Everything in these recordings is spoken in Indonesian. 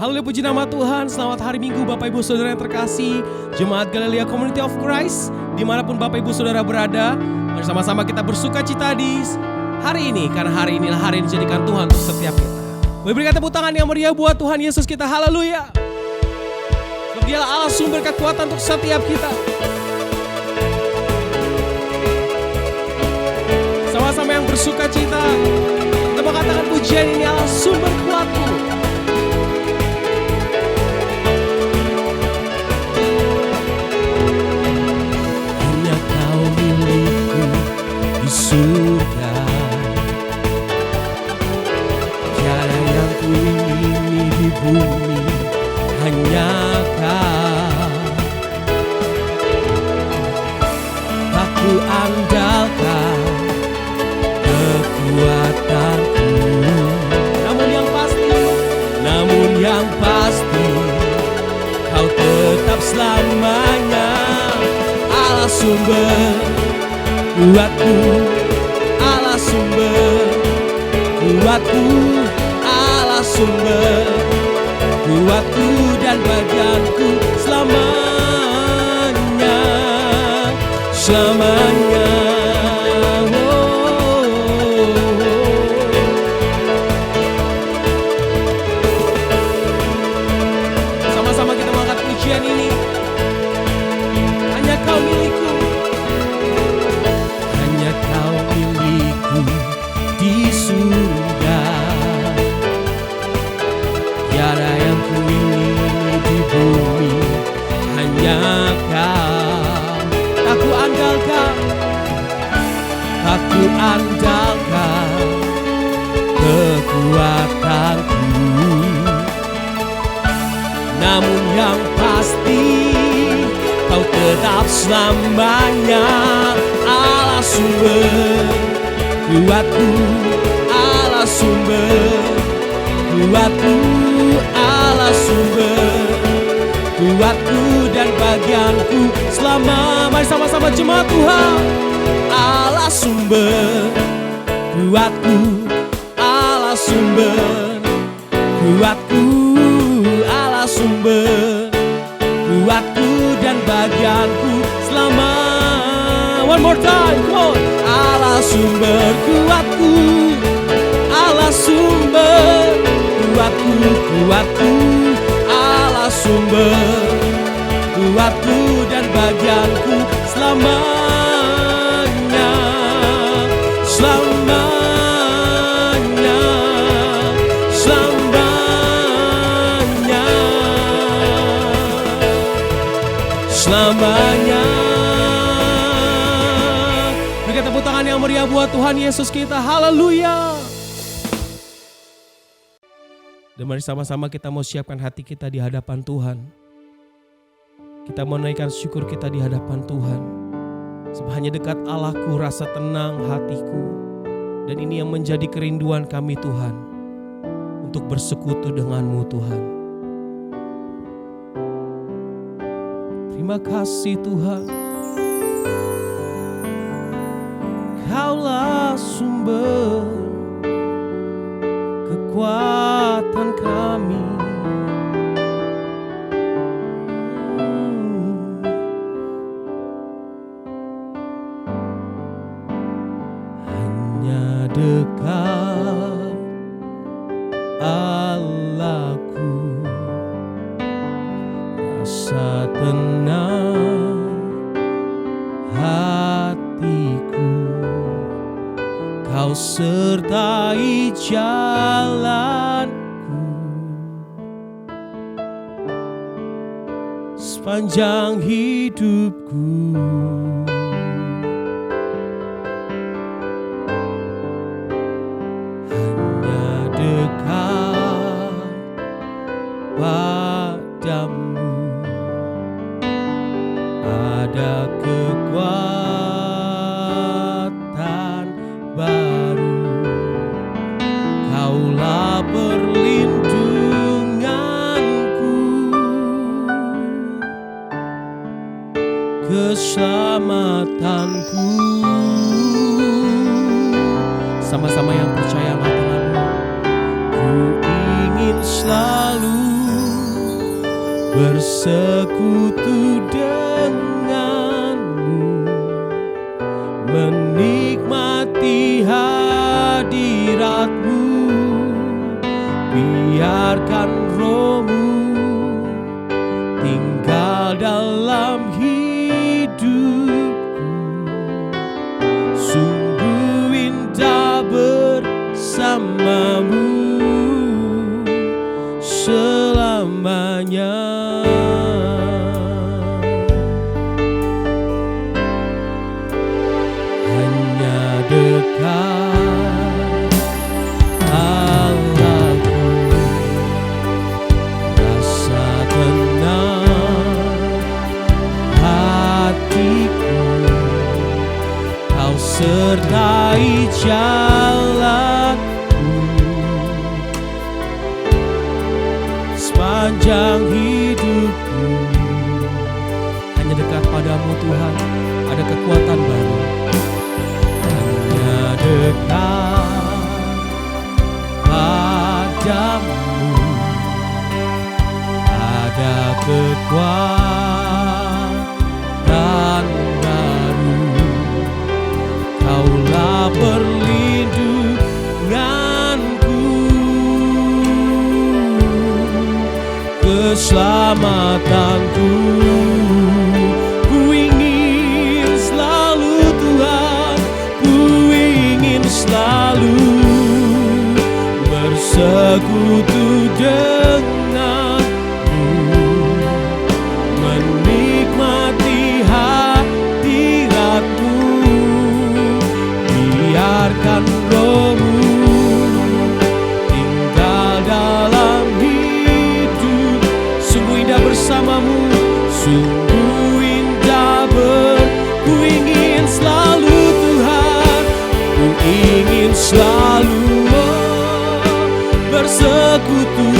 Haleluya, puji nama Tuhan. Selamat hari Minggu Bapak Ibu Saudara yang terkasih, Jemaat Galilea Community of Christ, dimanapun Bapak Ibu Saudara berada. Mari sama-sama kita bersuka cita di hari ini, karena hari inilah hari yang dijadikan Tuhan untuk setiap kita. Boleh berikan tepuk tangan yang meriah buat Tuhan Yesus kita. Haleluya. Sebab Dialah Allah sumber kekuatan untuk setiap kita. Sama-sama yang bersuka cita, kita mengatakan pujian ini Allah sumber kuatku. Surga, tiada yang kuingini di bumi, hanya Kau. Aku andalkan kekuatanku, namun yang pasti, Kau tetap selamanya Allah sumber kuatku, Allah sumber kuatku, Allah sumber kuatku dan bagianku selamanya, selamanya. Sama-sama kita mengangkat pujian ini. Hanya Kau milikku, di surga, tiada yang kuingini di bumi, hanya Kau. Aku andalkan kekuatanku, namun yang pasti Kau tetap selamanya Allah sumber kuatku, Allah sumber kuatku, Allah sumber kuatku dan bagianku selama. Mari sama-sama jemaat Tuhan. Allah sumber kuatku, Allah sumber kuatku, Allah sumber kuatku dan bagianku selama. One more time, come on. Allah sumber kuatku, Allah sumber kuatku, kuatku, Allah sumber kuatku dan bagianku selamanya, selamanya, selamanya, selamanya. Berikan tepuk tangan yang meriah buat Tuhan Yesus kita. Haleluya. Dan mari sama-sama kita mau siapkan hati kita di hadapan Tuhan. Kita mau naikkan syukur kita di hadapan Tuhan. Sebab hanya dekat Allahku rasa tenang hatiku. Dan ini yang menjadi kerinduan kami Tuhan, untuk bersekutu denganmu Tuhan. Terima kasih Tuhan. Kaulah sumber kekuatan kami. Hanya dekat Allahku rasa tenang hatiku. Kau sertai jalanku sepanjang hidupku. Hanya dekat padamu ada kekuatan baru. Kaulah perlindunganku, keselamatanku. Sama-sama yang percaya angkat tanganmu. Ku ingin selalu bersekutu denganmu, menikmati hadiratmu. Biarkan rohmu tinggal dalam hidupku. Sungguh indah bersamamu selamanya. Hanya dekat Allahku, rasa tenang hatiku. Kau sertai jalanku sepanjang hidupku. Hanya dekat padamu Tuhan ada kekuatan baru. Hanya dekat padamu ada kekuatan baru. Kaulah perlindunganku, keselamatanku. Ku ingin selalu Tuhan, ku ingin selalu bersekutu denganmu, menikmati hadiratmu. Biarkan rohmu tinggal dalam hidup. Sungguh indah bersamamu, sungguh indah ku ingin selalu Tuhan, ku ingin selalu bersekutu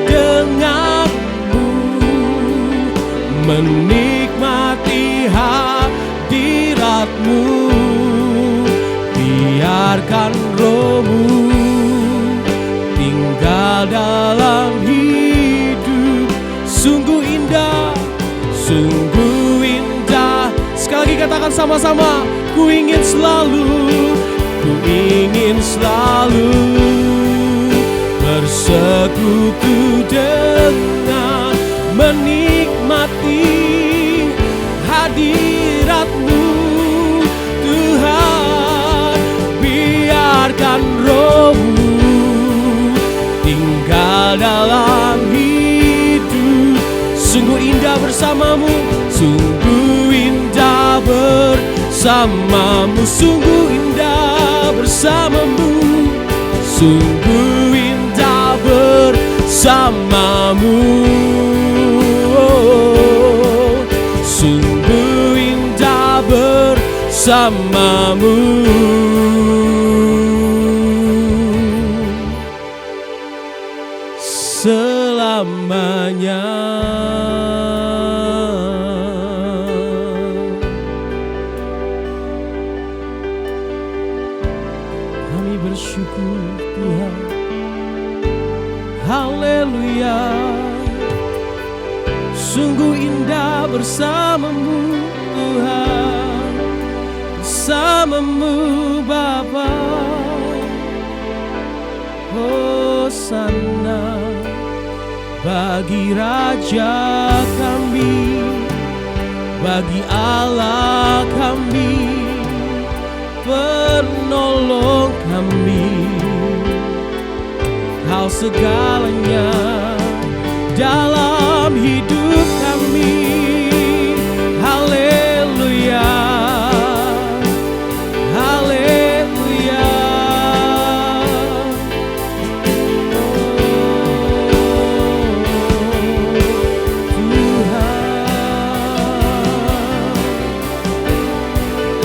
denganmu, menikmati hadiratmu. Biarkan rohmu tinggal dalam hidup. Sungguh indah, sungguh indah. Sekali lagi katakan sama-sama, ku ingin selalu, ku ingin selalu bersekutu dengan, menikmati hadiratmu Tuhan. Biarkan rohmu tinggal dalam hidup. Sungguh indah bersamamu, sungguh indah bersamamu, sungguh indah bersamamu, sungguh indah bersamamu, sungguh indah bersamamu selamanya. Kami bersyukur Tuhan, haleluya. Sungguh indah bersamamu Tuhan, bersamamu Bapa. Hosana bagi Raja kami, bagi Allah kami, penolong kami. Kau segalanya dalam hidup kami. Haleluya, haleluya.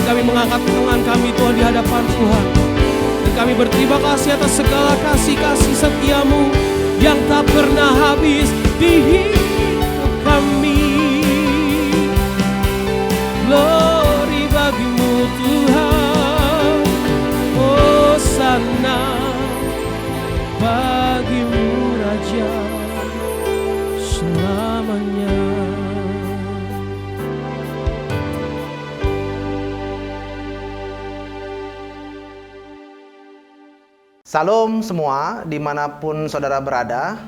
Kami mengangkat tangan kami Tuhan di hadapan Tuhan, dan kami berterima kasih atas segala kasih-kasih setiamu yang tak pernah habis di hidup kami. Glory bagimu Tuhan, Hosana bagimu Raja, selamat. Salam semua, dimanapun saudara berada.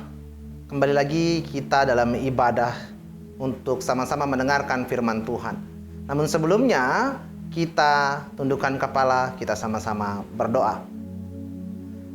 Kembali lagi kita dalam ibadah untuk sama-sama mendengarkan firman Tuhan. Namun sebelumnya, kita tundukkan kepala, kita sama-sama berdoa.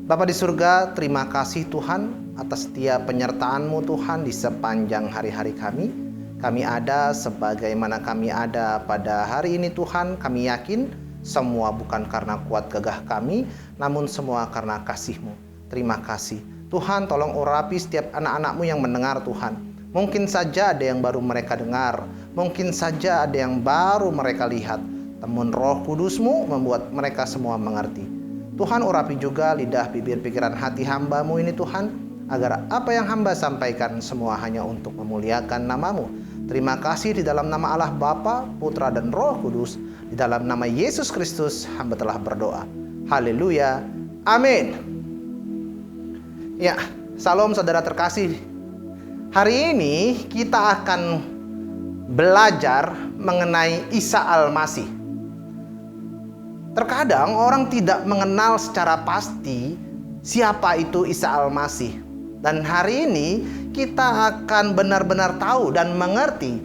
Bapa di surga, terima kasih Tuhan atas setiap penyertaan-Mu Tuhan di sepanjang hari-hari kami. Kami ada sebagaimana kami ada pada hari ini Tuhan. Kami yakin semua bukan karena kuat gagah kami, namun semua karena kasih-Mu. Terima kasih. Tuhan, tolong urapi setiap anak-anak-Mu yang mendengar Tuhan. Mungkin saja ada yang baru mereka dengar. Mungkin saja ada yang baru mereka lihat. Namun Roh Kudus-Mu membuat mereka semua mengerti. Tuhan, urapi juga lidah, bibir, pikiran, hati hamba-Mu ini Tuhan, agar apa yang hamba sampaikan semua hanya untuk memuliakan nama-Mu. Terima kasih di dalam nama Allah Bapa, Putra, dan Roh Kudus. Di dalam nama Yesus Kristus, hamba telah berdoa. Haleluya. Amin. Ya, salam saudara terkasih. Hari ini kita akan belajar mengenai Isa Al-Masih. Terkadang orang tidak mengenal secara pasti siapa itu Isa Al-Masih. Dan hari ini kita akan benar-benar tahu dan mengerti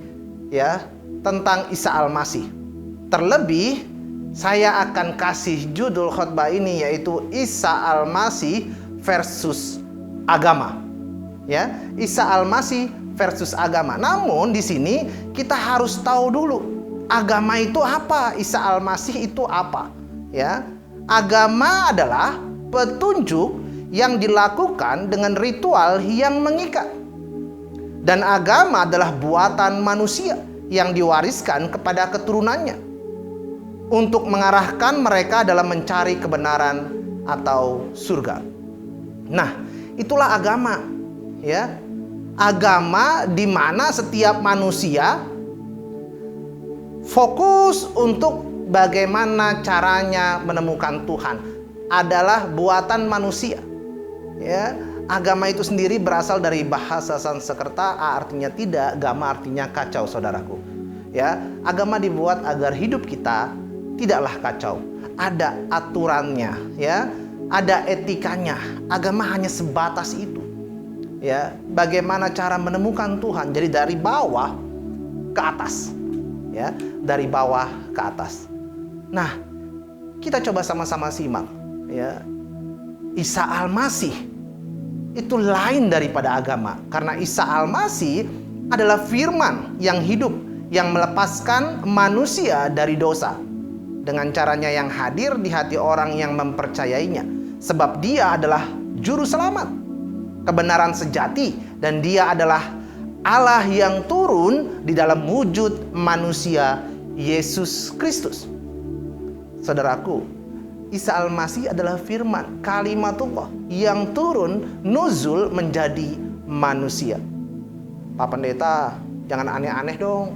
ya tentang Isa Al-Masih. Terlebih, saya akan kasih judul khotbah ini yaitu Isa Al-Masih versus agama. Ya, Isa Al-Masih versus agama. Namun di sini kita harus tahu dulu agama itu apa, Isa Al-Masih itu apa. Ya, agama adalah petunjuk yang dilakukan dengan ritual yang mengikat. Dan agama adalah buatan manusia yang diwariskan kepada keturunannya untuk mengarahkan mereka dalam mencari kebenaran atau surga. Nah, itulah agama, ya. Agama di mana setiap manusia fokus untuk bagaimana caranya menemukan Tuhan adalah buatan manusia. Ya, agama itu sendiri berasal dari bahasa Sanskerta, artinya tidak, gama artinya kacau, saudaraku. Ya, agama dibuat agar hidup kita tidaklah kacau. Ada aturannya, ya, ada etikanya. Agama hanya sebatas itu. Ya, bagaimana cara menemukan Tuhan? Jadi dari bawah ke atas. Ya, dari bawah ke atas. Nah, kita coba sama-sama simak, ya. Isa Al-Masih itu lain daripada agama, karena Isa Al-Masih adalah firman yang hidup, yang melepaskan manusia dari dosa dengan caranya yang hadir di hati orang yang mempercayainya, sebab dia adalah juru selamat, kebenaran sejati, dan dia adalah Allah yang turun di dalam wujud manusia Yesus Kristus. Saudaraku, Isa Al-Masih adalah firman, kalimatullah yang turun, nuzul menjadi manusia. Pak Pendeta, jangan aneh-aneh dong.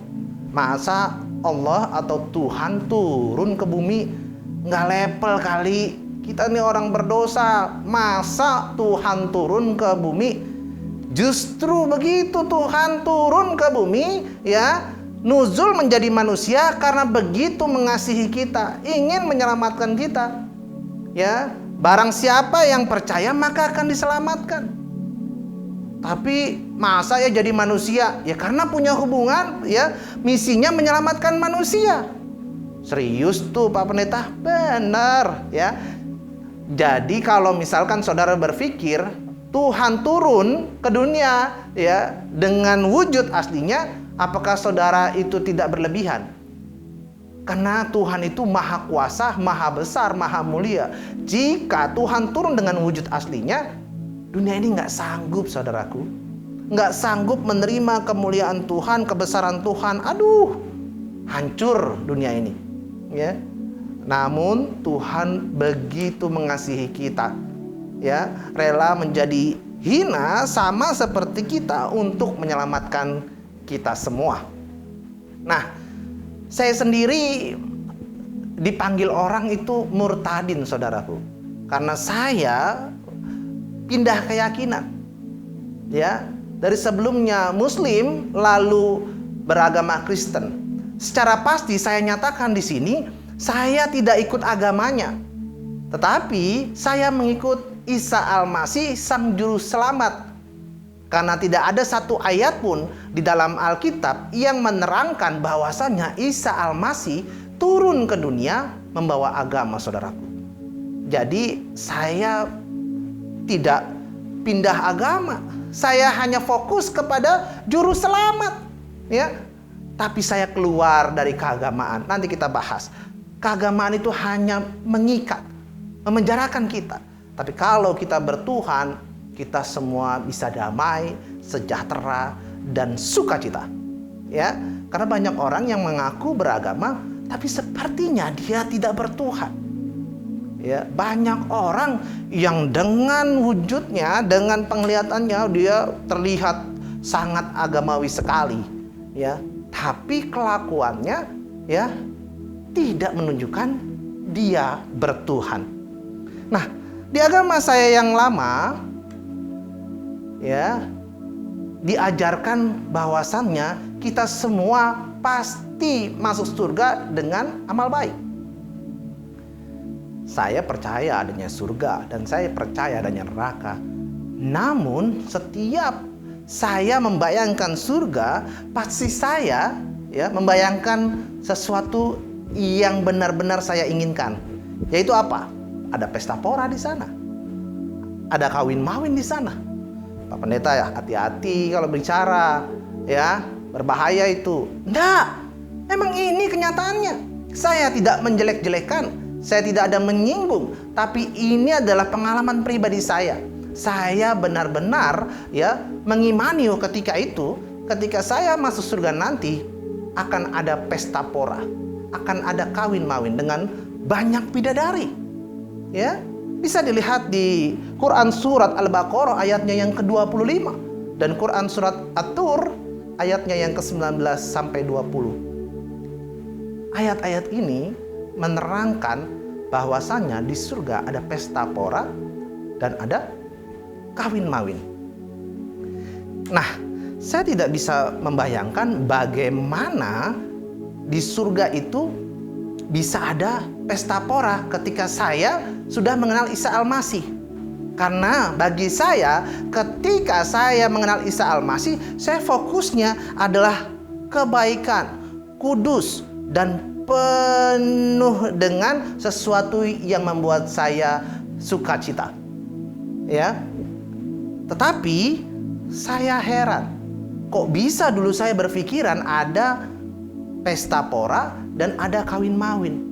Masa Allah atau Tuhan turun ke bumi? Nggak level kali. Kita ini orang berdosa. Masa Tuhan turun ke bumi? Justru begitu, Tuhan turun ke bumi, ya, nuzul menjadi manusia karena begitu mengasihi kita, ingin menyelamatkan kita. Ya, barang siapa yang percaya maka akan diselamatkan. Tapi masa ya jadi manusia? Ya karena punya hubungan, ya, misinya menyelamatkan manusia. Serius tuh Pak Pendeta? Benar, ya. Jadi kalau misalkan saudara berpikir Tuhan turun ke dunia, ya, dengan wujud aslinya, apakah saudara itu tidak berlebihan? Karena Tuhan itu maha kuasa, maha besar, maha mulia. Jika Tuhan turun dengan wujud aslinya, dunia ini nggak sanggup, saudaraku. Nggak sanggup menerima kemuliaan Tuhan, kebesaran Tuhan. Aduh, hancur dunia ini. Ya. Namun Tuhan begitu mengasihi kita. Ya, rela menjadi hina sama seperti kita untuk menyelamatkan kita semua. Nah, saya sendiri dipanggil orang itu murtadin, saudaraku. Karena saya pindah keyakinan. Ya, dari sebelumnya Muslim lalu beragama Kristen. Secara pasti saya nyatakan di sini, saya tidak ikut agamanya. Tetapi saya mengikut Isa Al-Masih Sang Juru Selamat. Karena tidak ada satu ayat pun di dalam Alkitab yang menerangkan bahwasanya Isa Al-Masih turun ke dunia membawa agama, saudaraku. Jadi saya tidak pindah agama. Saya hanya fokus kepada juru selamat, ya. Tapi saya keluar dari keagamaan. Nanti kita bahas. Keagamaan itu hanya mengikat, memenjarakan kita. Tapi kalau kita bertuhan, kita semua bisa damai, sejahtera, dan sukacita. Ya, karena banyak orang yang mengaku beragama, tapi sepertinya dia tidak bertuhan. Ya, banyak orang yang dengan wujudnya, dengan penglihatannya dia terlihat sangat agamawi sekali, ya. Tapi kelakuannya, ya, tidak menunjukkan dia bertuhan. Nah, di agama saya yang lama, ya, diajarkan bahwasannya kita semua pasti masuk surga dengan amal baik. Saya percaya adanya surga dan saya percaya adanya neraka. Namun setiap saya membayangkan surga, pasti saya, ya, membayangkan sesuatu yang benar-benar saya inginkan. Yaitu apa? Ada pesta pora di sana. Ada kawin mawin di sana. Pak Pendeta, ya, hati-hati kalau bicara, ya, berbahaya itu. Enggak, emang ini kenyataannya. Saya tidak menjelek-jelekan, saya tidak ada menyinggung, tapi ini adalah pengalaman pribadi saya. Saya benar-benar, ya, mengimani ketika saya masuk surga nanti akan ada pesta pora, akan ada kawin mawin dengan banyak bidadari. Ya, bisa dilihat di Quran surat Al-Baqarah ayatnya yang ke-25 dan Quran surat At-Tur ayatnya yang ke-19 sampai 20. Ayat-ayat ini menerangkan bahwasanya di surga ada pesta pora dan ada kawin mawin. Nah, saya tidak bisa membayangkan bagaimana di surga itu bisa ada pesta pora ketika saya sudah mengenal Isa Al-Masih. Karena bagi saya, ketika saya mengenal Isa Al-Masih, saya fokusnya adalah kebaikan, kudus, dan penuh dengan sesuatu yang membuat saya sukacita. Ya. Tetapi saya heran, kok bisa dulu saya berpikiran ada pesta pora dan ada kawin mawin.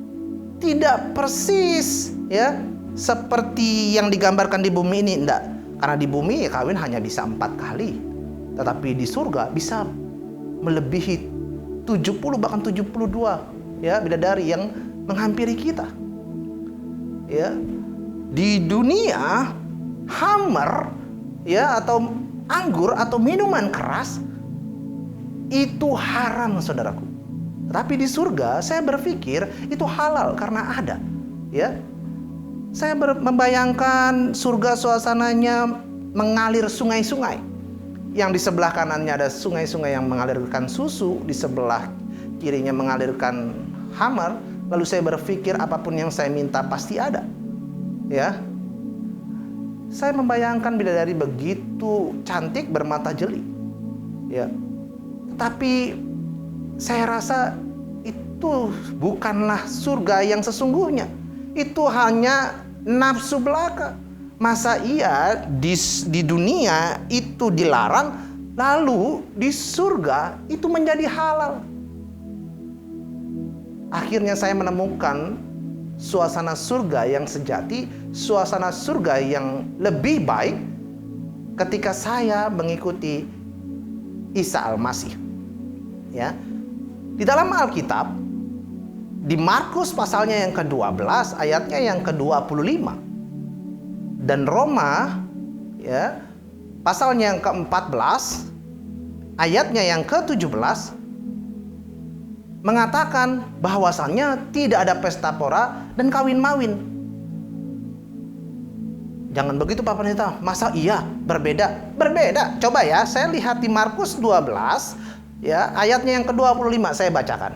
Tidak persis, ya, seperti yang digambarkan di bumi ini, enggak. Karena di bumi ya kawin hanya bisa 4 kali. Tetapi di surga bisa melebihi 70 bahkan 72, ya, bidadari yang menghampiri kita. Ya. Di dunia khamr, ya, atau anggur atau minuman keras itu haram, saudaraku. Tapi di surga saya berpikir itu halal karena ada, ya. Saya membayangkan surga suasananya mengalir sungai-sungai. Yang di sebelah kanannya ada sungai-sungai yang mengalirkan susu, di sebelah kirinya mengalirkan khamr. Lalu saya berpikir apapun yang saya minta pasti ada. Ya. Saya membayangkan bidadari begitu cantik bermata jeli. Ya. Tapi saya rasa itu bukanlah surga yang sesungguhnya. Itu hanya nafsu belaka. Masa iya di dunia itu dilarang, lalu di surga itu menjadi halal? Akhirnya saya menemukan suasana surga yang sejati, suasana surga yang lebih baik ketika saya mengikuti Isa Al-Masih. Ya. Di dalam Alkitab, di Markus pasalnya yang ke-12, ayatnya yang ke-25. Dan Roma, ya, pasalnya yang ke-14, ayatnya yang ke-17, mengatakan bahwasannya tidak ada pesta pora dan kawin mawin. Jangan begitu Pak Pendeta, masa iya berbeda? Berbeda, coba ya, saya lihat di Markus 12, ya, ayatnya yang ke-25 saya bacakan.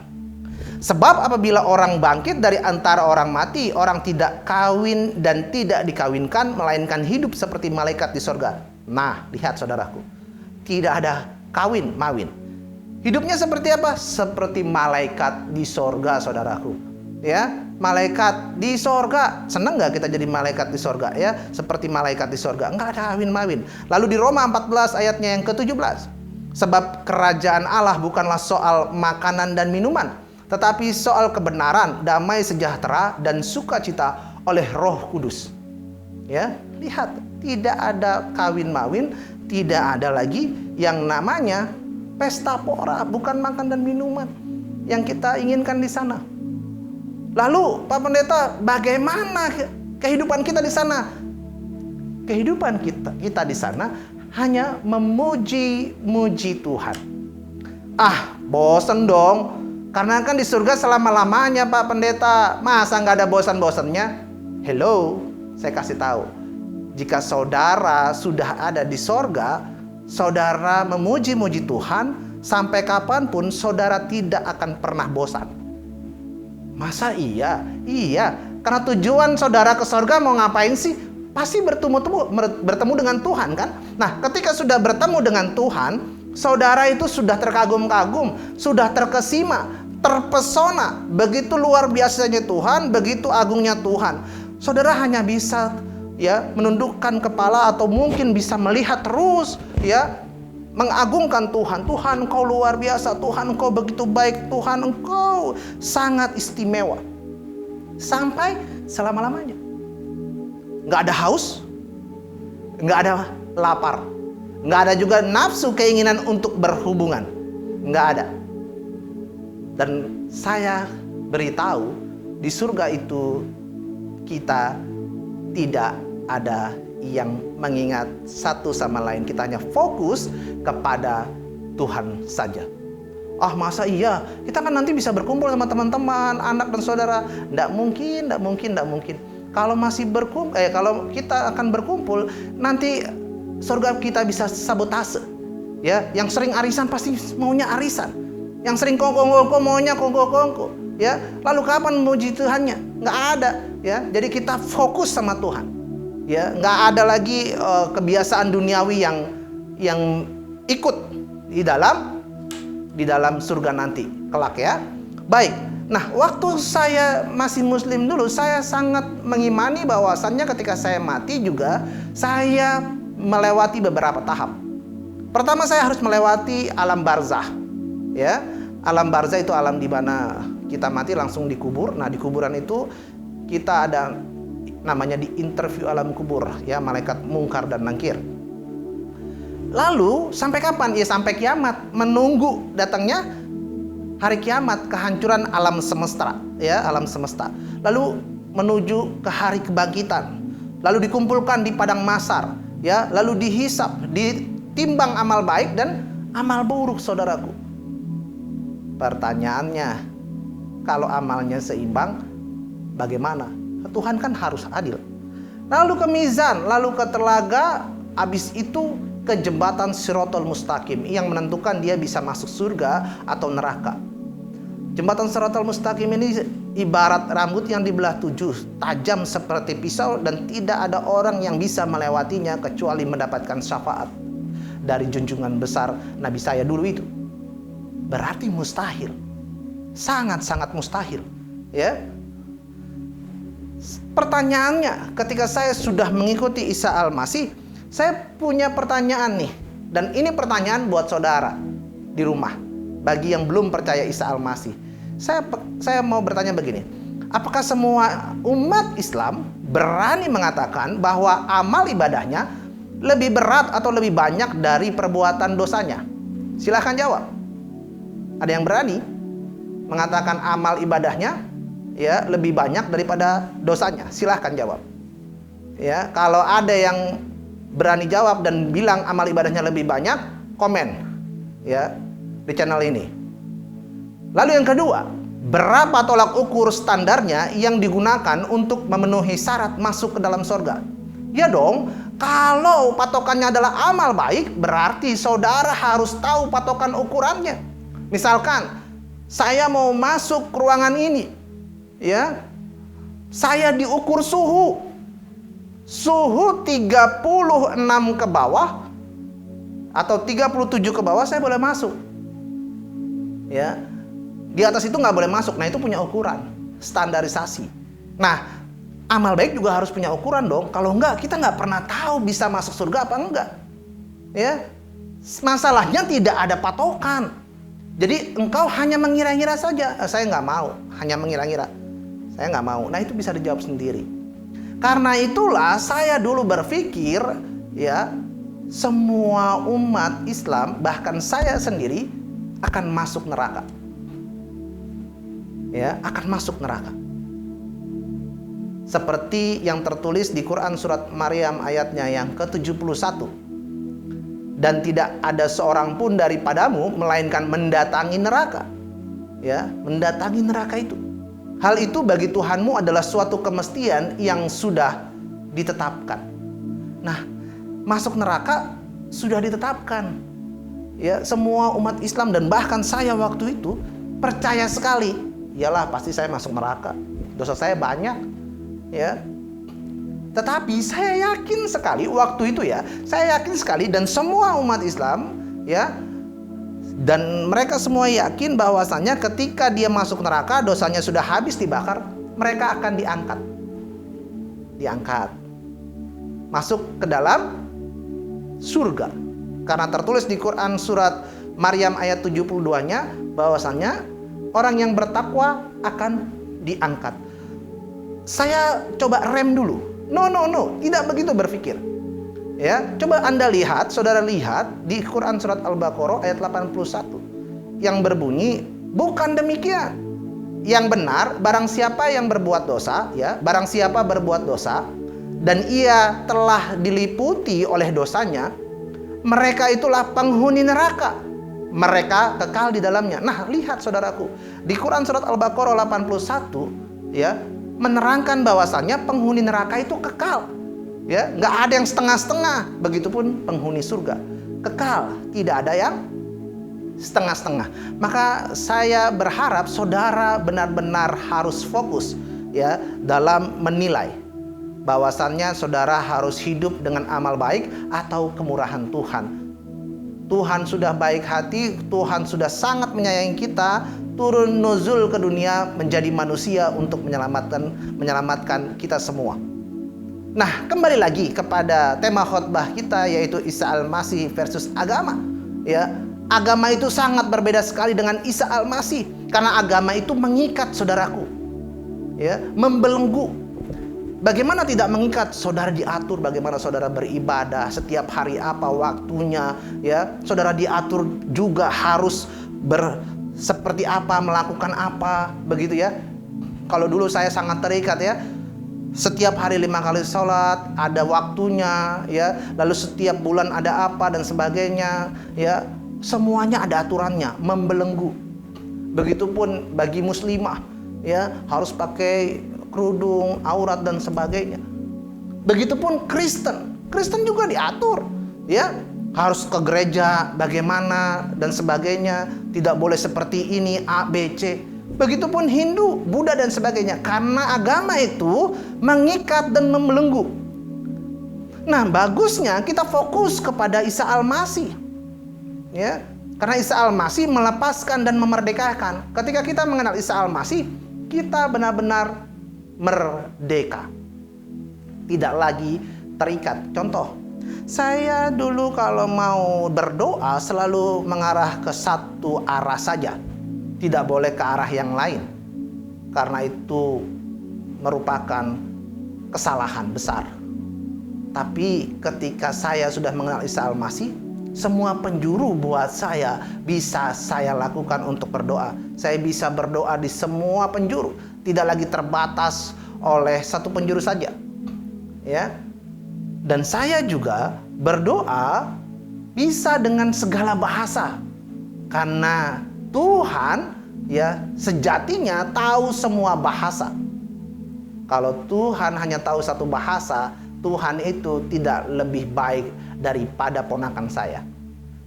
Sebab apabila orang bangkit dari antara orang mati, orang tidak kawin dan tidak dikawinkan, melainkan hidup seperti malaikat di sorga. Nah, lihat saudaraku, tidak ada kawin, mawin. Hidupnya seperti apa? Seperti malaikat di sorga, saudaraku. Ya, malaikat di sorga. Senang nggak kita jadi malaikat di sorga? Ya, seperti malaikat di sorga. Nggak ada kawin, mawin. Lalu di Roma 14 ayatnya yang ke-17. Sebab kerajaan Allah bukanlah soal makanan dan minuman, tetapi soal kebenaran, damai sejahtera, dan sukacita oleh Roh Kudus. Ya, lihat, tidak ada kawin mawin, tidak ada lagi yang namanya pesta pora, bukan makan dan minuman yang kita inginkan di sana. Lalu, Pak Pendeta, bagaimana kehidupan kita di sana? Kehidupan kita di sana hanya memuji-muji Tuhan. Bosen dong. Karena kan di surga selama-lamanya, Pak Pendeta. Masa nggak ada bosan-bosannya? Hello, saya kasih tahu. Jika saudara sudah ada di sorga, saudara memuji-muji Tuhan, sampai kapanpun saudara tidak akan pernah bosan. Masa iya? Iya. Karena tujuan saudara ke sorga mau ngapain sih? Pasti bertemu dengan Tuhan kan? Nah, ketika sudah bertemu dengan Tuhan, saudara itu sudah terkagum-kagum, sudah terkesima, terpesona. Begitu luar biasanya Tuhan, begitu agungnya Tuhan. Saudara hanya bisa menundukkan kepala atau mungkin bisa melihat terus mengagungkan Tuhan. Tuhan, Engkau luar biasa, Tuhan Engkau begitu baik, Tuhan Engkau sangat istimewa. Sampai selama-lamanya. Nggak ada haus, nggak ada lapar, nggak ada juga nafsu keinginan untuk berhubungan. Nggak ada. Dan saya beritahu, di surga itu kita tidak ada yang mengingat satu sama lain. Kita hanya fokus kepada Tuhan saja. Masa iya? Kita kan nanti bisa berkumpul sama teman-teman, anak dan saudara. Nggak mungkin. Kalau kalau kita akan berkumpul, nanti surga kita bisa sabotase. Ya, yang sering arisan pasti maunya arisan. Yang sering kongko-kongko maunya kongko-kongko. Ya, lalu kapan memuji Tuhannya? Nggak ada. Ya, jadi kita fokus sama Tuhan. Ya, nggak ada lagi kebiasaan duniawi yang ikut di dalam surga nanti kelak ya. Baik. Nah, waktu saya masih muslim dulu, saya sangat mengimani bahwasannya ketika saya mati juga saya melewati beberapa tahap. Pertama, saya harus melewati alam barzah. Ya, alam barzah itu alam di mana kita mati langsung dikubur. Nah, di kuburan itu kita ada namanya di interview alam kubur, ya, malaikat mungkar dan nakir. Lalu sampai kapan? Ya sampai kiamat, menunggu datangnya hari kiamat, kehancuran alam semesta, ya, alam semesta. Lalu menuju ke hari kebangkitan. Lalu dikumpulkan di padang mahsyar, ya, lalu dihisap, ditimbang amal baik dan amal buruk, saudaraku. Pertanyaannya, kalau amalnya seimbang, bagaimana? Tuhan kan harus adil. Lalu ke mizan, lalu ke telaga, habis itu ke jembatan Shiratal Mustaqim yang menentukan dia bisa masuk surga atau neraka. Jembatan Shiratal Mustaqim ini ibarat rambut yang dibelah 7, tajam seperti pisau dan tidak ada orang yang bisa melewatinya kecuali mendapatkan syafaat dari junjungan besar Nabi saya dulu itu. Berarti mustahil. Sangat-sangat mustahil, ya. Pertanyaannya, ketika saya sudah mengikuti Isa Al-Masih, saya punya pertanyaan nih. Dan ini pertanyaan buat saudara di rumah. Bagi yang belum percaya Isa Al-Masih, saya mau bertanya begini. Apakah semua umat Islam berani mengatakan bahwa amal ibadahnya lebih berat atau lebih banyak dari perbuatan dosanya? Silahkan jawab. Ada yang berani mengatakan amal ibadahnya ya lebih banyak daripada dosanya? Silahkan jawab. Ya, kalau ada yang berani jawab dan bilang amal ibadahnya lebih banyak, komen ya di channel ini. Lalu yang kedua, berapa tolak ukur standarnya yang digunakan untuk memenuhi syarat masuk ke dalam surga? Ya dong, kalau patokannya adalah amal baik, berarti saudara harus tahu patokan ukurannya. Misalkan Saya mau masuk ruangan ini, ya. Saya diukur suhu 36 ke bawah atau 37 ke bawah saya boleh masuk. Ya. Di atas itu nggak boleh masuk. Nah, itu punya ukuran, standarisasi. Nah, amal baik juga harus punya ukuran dong. Kalau enggak, kita nggak pernah tahu bisa masuk surga apa enggak. Ya, masalahnya tidak ada patokan. Jadi engkau hanya mengira-ngira saja. Saya nggak mau, hanya mengira-ngira. Saya nggak mau. Nah, itu bisa dijawab sendiri. Karena itulah saya dulu berpikir, ya, semua umat Islam, bahkan saya sendiri akan masuk neraka. Ya, akan masuk neraka. Seperti yang tertulis di Quran surat Maryam ayatnya yang ke-71. Dan tidak ada seorang pun daripadamu melainkan mendatangi neraka. Ya, mendatangi neraka itu. Hal itu bagi Tuhanmu adalah suatu kemestian yang sudah ditetapkan. Nah, masuk neraka sudah ditetapkan. Ya, semua umat Islam dan bahkan saya waktu itu percaya sekali. Iyalah, pasti saya masuk neraka. Dosa saya banyak. Ya. Tetapi saya yakin sekali waktu itu, ya, saya yakin sekali, dan semua umat Islam, ya, dan mereka semua yakin bahwasannya ketika dia masuk neraka, dosanya sudah habis dibakar, mereka akan diangkat masuk ke dalam surga. Karena tertulis di Quran surat Maryam ayat 72-nya bahwasannya orang yang bertakwa akan diangkat. Saya coba rem dulu. No, tidak begitu berpikir. Ya, coba Anda lihat, saudara lihat di Quran surat Al-Baqarah ayat 81 yang berbunyi, bukan demikian. Yang benar, barang siapa yang berbuat dosa, ya, barang siapa berbuat dosa dan ia telah diliputi oleh dosanya, mereka itulah penghuni neraka. Mereka kekal di dalamnya. Nah, lihat saudaraku, di Quran surat Al-Baqarah 81, ya, menerangkan bahwasannya penghuni neraka itu kekal. Ya, nggak ada yang setengah-setengah. Begitupun penghuni surga, kekal, tidak ada yang setengah-setengah. Maka saya berharap saudara benar-benar harus fokus, ya, dalam menilai bahwasannya saudara harus hidup dengan amal baik atau kemurahan Tuhan. Tuhan sudah baik hati, Tuhan sudah sangat menyayangi kita, turun nuzul ke dunia menjadi manusia untuk menyelamatkan kita semua. Nah, kembali lagi kepada tema khotbah kita, yaitu Isa Al-Masih versus agama. Ya, agama itu sangat berbeda sekali dengan Isa Al-Masih, karena agama itu mengikat saudaraku, ya, membelenggu. Bagaimana tidak mengikat? Saudara diatur bagaimana saudara beribadah, setiap hari apa waktunya, ya. Saudara diatur juga harus seperti apa, melakukan apa, begitu ya. Kalau dulu saya sangat terikat, ya. Setiap hari 5 kali sholat, ada waktunya, ya. Lalu setiap bulan ada apa dan sebagainya, ya. Semuanya ada aturannya, membelenggu. Begitupun bagi muslimah, ya, harus pakai kerudung, aurat dan sebagainya. Begitupun Kristen juga diatur, ya. Harus ke gereja bagaimana dan sebagainya, tidak boleh seperti ini A, B, C. Begitupun Hindu, Buddha dan sebagainya, karena agama itu mengikat dan membelenggu. Nah, bagusnya kita fokus kepada Isa Al-Masih, ya, karena Isa Al-Masih melepaskan dan memerdekakan. Ketika kita mengenal Isa Al-Masih, kita benar-benar merdeka, tidak lagi terikat. Contoh, saya dulu kalau mau berdoa selalu mengarah ke satu arah saja, tidak boleh ke arah yang lain, karena itu merupakan kesalahan besar. Tapi ketika saya sudah mengenal Isa Al-Masih, semua penjuru buat saya bisa saya lakukan untuk berdoa. Saya bisa berdoa di semua penjuru, tidak lagi terbatas oleh satu penjuru saja, ya. Dan saya juga berdoa bisa dengan segala bahasa, karena Tuhan, ya, sejatinya tahu semua bahasa. Kalau Tuhan hanya tahu satu bahasa, Tuhan itu tidak lebih baik daripada ponakan saya.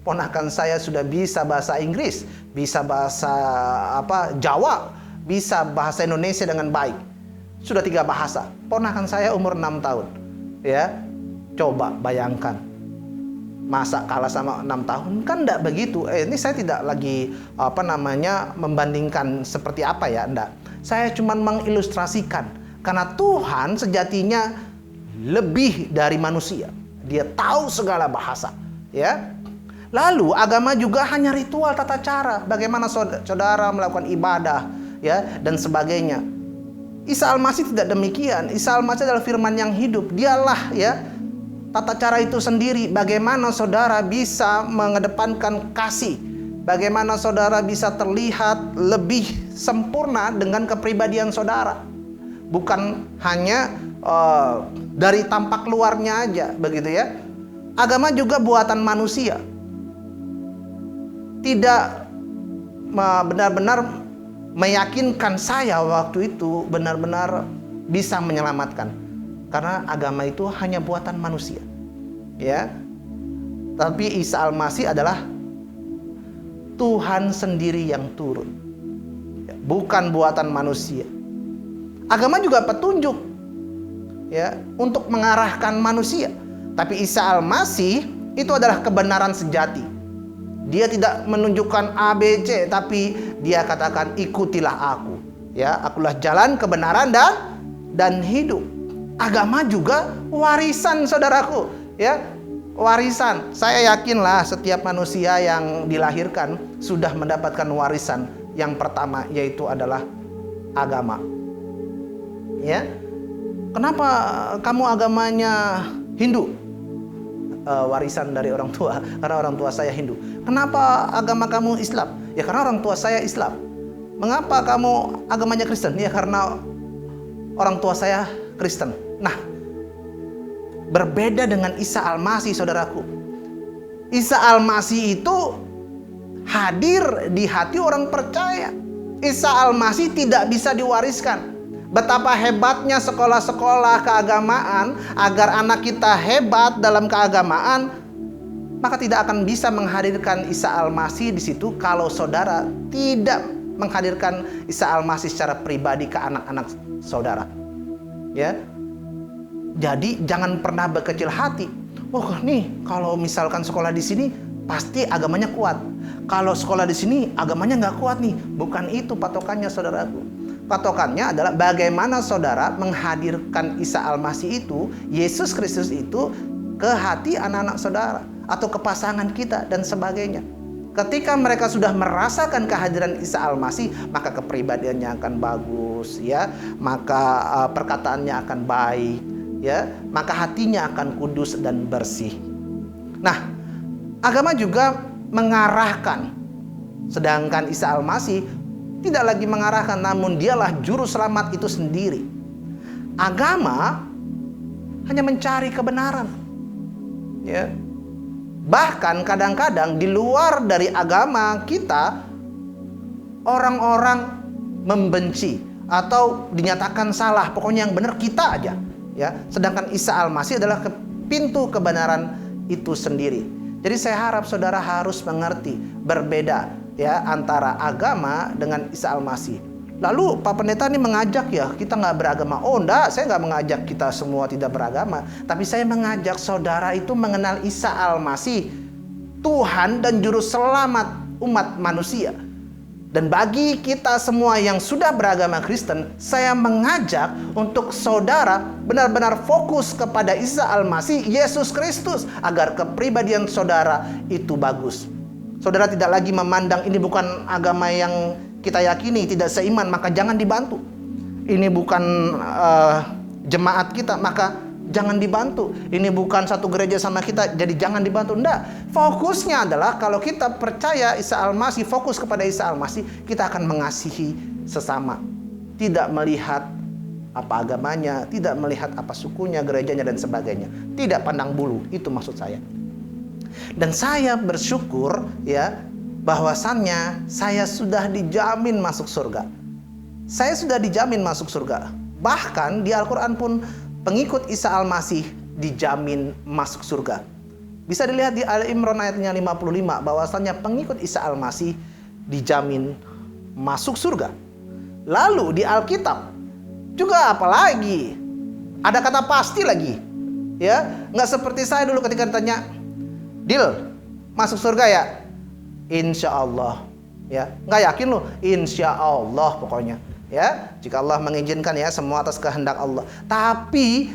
Ponakan saya sudah bisa bahasa Inggris, bisa bahasa Jawa, bisa bahasa Indonesia dengan baik. Sudah 3 bahasa. Ponakan saya umur 6 tahun. Ya. Coba bayangkan. Masa kalah sama 6 tahun? Kan enggak begitu. Ini saya tidak lagi membandingkan seperti apa ya, enggak. Saya cuma mengilustrasikan karena Tuhan sejatinya lebih dari manusia. Dia tahu segala bahasa, ya. Lalu agama juga hanya ritual tata cara, bagaimana saudara melakukan ibadah, ya, dan sebagainya. Isa Al-Masih tidak demikian. Isa Al-Masih adalah firman yang hidup. Dialah, ya, tata cara itu sendiri. Bagaimana saudara bisa mengedepankan kasih, bagaimana saudara bisa terlihat lebih sempurna dengan kepribadian saudara. Bukan hanya dari tampak luarnya aja, begitu ya. Agama juga buatan manusia. Tidak benar-benar meyakinkan saya waktu itu benar-benar bisa menyelamatkan. Karena agama itu hanya buatan manusia. Ya. Tapi Isa Al-Masih adalah Tuhan sendiri yang turun. Bukan buatan manusia. Agama juga petunjuk, ya, untuk mengarahkan manusia. Tapi Isa Al-Masih itu adalah kebenaran sejati. Dia tidak menunjukkan A, B, C, tapi dia katakan ikutilah aku. Ya, akulah jalan, kebenaran dan hidup. Agama juga warisan, saudaraku, ya. Warisan. Saya yakinlah setiap manusia yang dilahirkan sudah mendapatkan warisan yang pertama, yaitu adalah agama. Ya. Kenapa kamu agamanya Hindu? Warisan dari orang tua, karena orang tua saya Hindu. Kenapa agama kamu Islam? Ya karena orang tua saya Islam. Mengapa kamu agamanya Kristen? Ya karena orang tua saya Kristen. Nah, berbeda dengan Isa Al-Masih, saudaraku. Isa Al-Masih itu hadir di hati orang percaya. Isa Al-Masih tidak bisa diwariskan. Betapa hebatnya sekolah-sekolah keagamaan agar anak kita hebat dalam keagamaan, maka tidak akan bisa menghadirkan Isa Al-Masih di situ kalau saudara tidak menghadirkan Isa Al-Masih secara pribadi ke anak-anak saudara. Ya. Jadi jangan pernah berkecil hati. Oh, nih kalau misalkan sekolah di sini pasti agamanya kuat. Kalau sekolah di sini agamanya nggak kuat nih. Bukan itu patokannya, saudaraku. Patokannya adalah bagaimana saudara menghadirkan Isa Al-Masih itu, Yesus Kristus itu, ke hati anak-anak saudara atau ke pasangan kita dan sebagainya. Ketika mereka sudah merasakan kehadiran Isa Al-Masih, maka kepribadiannya akan bagus, ya, maka perkataannya akan baik, ya, maka hatinya akan kudus dan bersih. Nah, agama juga mengarahkan, sedangkan Isa Al-Masih tidak lagi mengarahkan, namun dialah juru selamat itu sendiri. Agama hanya mencari kebenaran, ya. Bahkan kadang-kadang di luar dari agama kita, orang-orang membenci atau dinyatakan salah, pokoknya yang benar kita aja, ya. Sedangkan Isa Al-Masih adalah pintu kebenaran itu sendiri. Jadi saya harap saudara harus mengerti berbeda, ya, antara agama dengan Isa Al-Masih. Lalu Pak Pendeta ini mengajak, ya, kita nggak beragama. Oh enggak, saya nggak mengajak kita semua tidak beragama. Tapi saya mengajak saudara itu mengenal Isa Al-Masih, Tuhan dan Juru Selamat umat manusia. Dan bagi kita semua yang sudah beragama Kristen, saya mengajak untuk saudara benar-benar fokus kepada Isa Al-Masih, Yesus Kristus, agar kepribadian saudara itu bagus. Saudara tidak lagi memandang ini bukan agama yang kita yakini, tidak seiman, maka jangan dibantu. Ini bukan jemaat kita, maka jangan dibantu. Ini bukan satu gereja sama kita, jadi jangan dibantu. Enggak. Fokusnya adalah kalau kita percaya Isa Al-Masih, fokus kepada Isa Al-Masih, kita akan mengasihi sesama. Tidak melihat apa agamanya, tidak melihat apa sukunya, gerejanya, dan sebagainya. Tidak pandang bulu, itu maksud saya. Dan saya bersyukur, ya, bahwasannya saya sudah dijamin masuk surga. Saya sudah dijamin masuk surga. Bahkan di Al-Quran pun pengikut Isa Al-Masih dijamin masuk surga. Bisa dilihat di Ali Imran ayatnya 55 bahwasannya pengikut Isa Al-Masih dijamin masuk surga. Lalu di Alkitab juga apalagi? Ada kata pasti lagi. Ya, nggak seperti saya dulu ketika ditanya, "Dil, masuk surga ya?" Insya Allah. Ya, nggak yakin loh. Insya Allah pokoknya. Ya, jika Allah mengizinkan ya, semua atas kehendak Allah. Tapi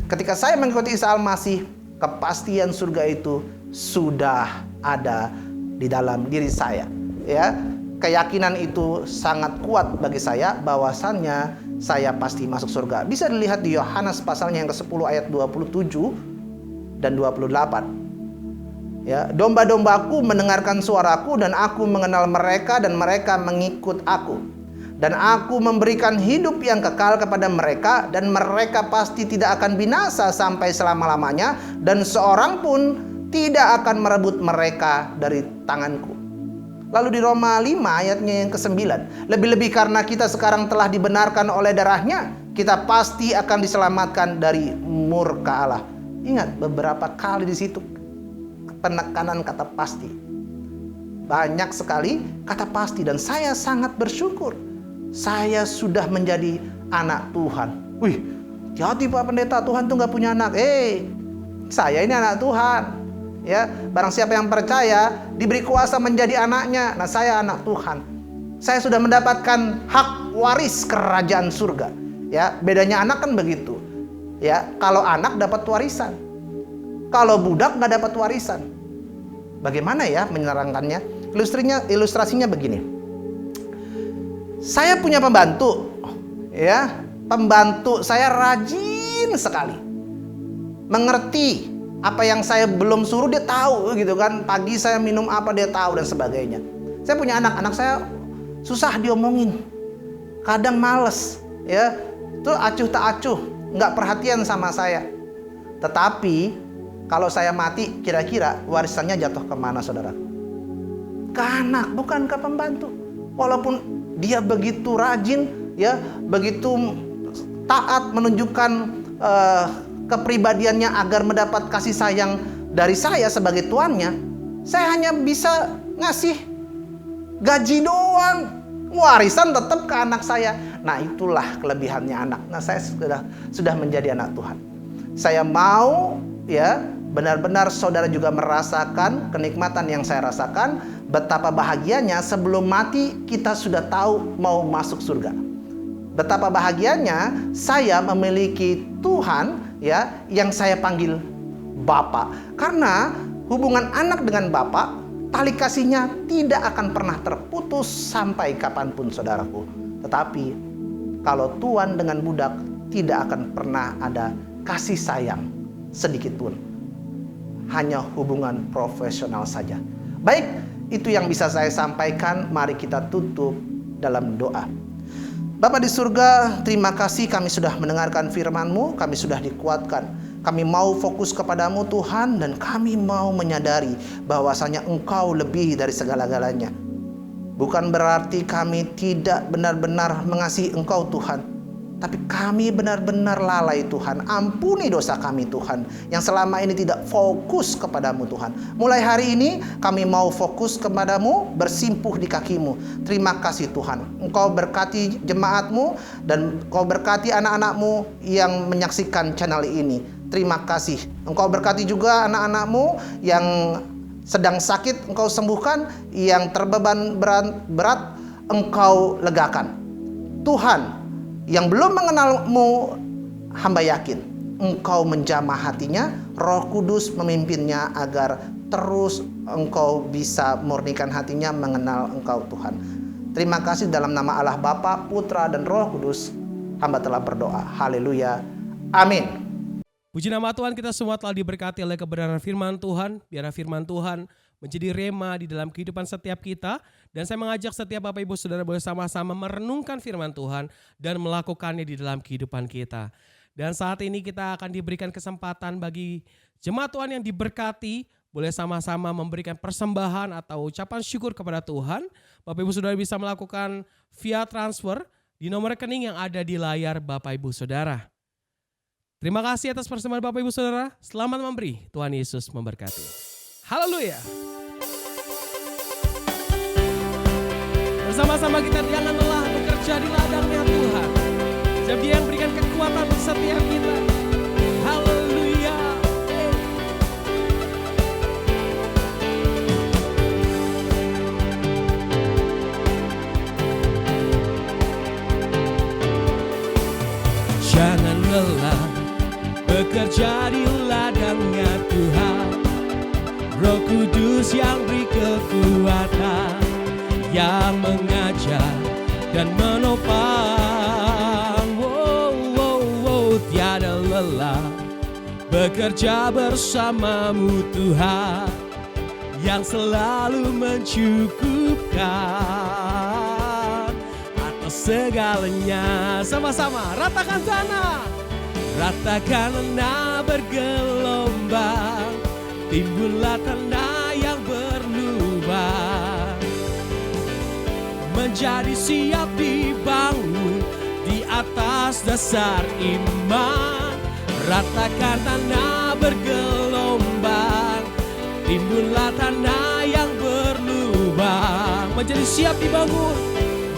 ketika saya mengikuti Isa Al-Masih, kepastian surga itu sudah ada di dalam diri saya. Ya, keyakinan itu sangat kuat bagi saya bahwasannya saya pasti masuk surga. Bisa dilihat di Yohanes pasalnya yang ke-10 ayat 27 dan 28. Ya, domba-dombaku mendengarkan suaraku dan aku mengenal mereka dan mereka mengikut aku. Dan aku memberikan hidup yang kekal kepada mereka dan mereka pasti tidak akan binasa sampai selama-lamanya dan seorang pun tidak akan merebut mereka dari tanganku. Lalu di Roma 5 ayatnya yang ke-9, lebih-lebih karena kita sekarang telah dibenarkan oleh darahnya, kita pasti akan diselamatkan dari murka Allah. Ingat beberapa kali di situ penekanan kata pasti. Banyak sekali kata pasti dan saya sangat bersyukur. Saya sudah menjadi anak Tuhan. Wih, hati Pak Pendeta, Tuhan tuh gak punya anak. Saya ini anak Tuhan. Ya, barang siapa yang percaya diberi kuasa menjadi anaknya. Nah, saya anak Tuhan. Saya sudah mendapatkan hak waris kerajaan surga. Ya, bedanya anak kan begitu. Ya, kalau anak dapat warisan. Kalau budak nggak dapat warisan. Bagaimana ya menerangkannya? Ilustrasinya begini. Saya punya pembantu, ya, pembantu saya rajin sekali, mengerti apa yang saya belum suruh dia tahu, gitu kan. Pagi saya minum apa dia tahu dan sebagainya. Saya punya anak saya susah diomongin, kadang males, ya, tuh acuh tak acuh, nggak perhatian sama saya. Tetapi kalau saya mati, kira-kira warisannya jatuh kemana, saudara? Ke anak, bukan ke pembantu. Walaupun dia begitu rajin, ya, begitu taat menunjukkan kepribadiannya agar mendapat kasih sayang dari saya sebagai tuannya, saya hanya bisa ngasih gaji doang. Warisan tetap ke anak saya. Nah, itulah kelebihannya anak. Nah, saya sudah menjadi anak Tuhan. Saya mau, ya, benar-benar saudara juga merasakan kenikmatan yang saya rasakan. Betapa bahagianya sebelum mati kita sudah tahu mau masuk surga. Betapa bahagianya saya memiliki Tuhan, ya, yang saya panggil Bapa. Karena hubungan anak dengan Bapa, tali kasihnya tidak akan pernah terputus sampai kapanpun, saudaraku. Tetapi kalau tuan dengan budak, tidak akan pernah ada kasih sayang sedikit pun. Hanya hubungan profesional saja. Baik, itu yang bisa saya sampaikan. Mari kita tutup dalam doa. Bapa di surga, terima kasih kami sudah mendengarkan firman-Mu, kami sudah dikuatkan. Kami mau fokus kepadamu Tuhan, dan kami mau menyadari bahwasanya Engkau lebih dari segala-galanya. Bukan berarti kami tidak benar-benar mengasihi Engkau Tuhan, tapi kami benar-benar lalai Tuhan. Ampuni dosa kami Tuhan, yang selama ini tidak fokus kepadamu Tuhan. Mulai hari ini kami mau fokus kepadamu, bersimpuh di kaki-Mu. Terima kasih Tuhan. Engkau berkati jemaat-Mu dan Engkau berkati anak-anak-Mu yang menyaksikan channel ini. Terima kasih. Engkau berkati juga anak-anak-Mu yang sedang sakit, Engkau sembuhkan. Yang terbeban berat, Engkau legakan. Tuhan, yang belum mengenal-Mu, hamba yakin Engkau menjamah hatinya, Roh Kudus memimpinnya agar terus Engkau bisa murnikan hatinya mengenal Engkau Tuhan. Terima kasih dalam nama Allah Bapa, Putra, dan Roh Kudus, hamba telah berdoa. Haleluya. Amin. Puji nama Tuhan, kita semua telah diberkati oleh kebenaran firman Tuhan. Biarlah firman Tuhan menjadi rema di dalam kehidupan setiap kita. Dan saya mengajak setiap Bapak Ibu Saudara boleh sama-sama merenungkan firman Tuhan dan melakukannya di dalam kehidupan kita. Dan saat ini kita akan diberikan kesempatan bagi jemaat Tuhan yang diberkati, boleh sama-sama memberikan persembahan atau ucapan syukur kepada Tuhan. Bapak Ibu Saudara bisa melakukan via transfer di nomor rekening yang ada di layar Bapak Ibu Saudara. Terima kasih atas persembahan Bapak Ibu Saudara. Selamat memberi. Tuhan Yesus memberkati. Haleluya. Bersama-sama kita jangan lelah bekerja di ladangnya Tuhan. Sebab Dia yang berikan kekuatan untuk setiap kita. Haleluya. Jangan lelah bekerja di ladangnya Tuhan. Roh Kudus yang beri kekuatan, yang mengajar dan menopang. Tiada lelah bekerja bersamamu Tuhan, yang selalu mencukupkan atas segalanya. Sama-sama ratakan sana. Ratakan tanah bergelombang, timbullah tanah yang berlubang, menjadi siap dibangun di atas dasar iman. Ratakan tanah bergelombang, timbullah tanah yang berlubang, menjadi siap dibangun,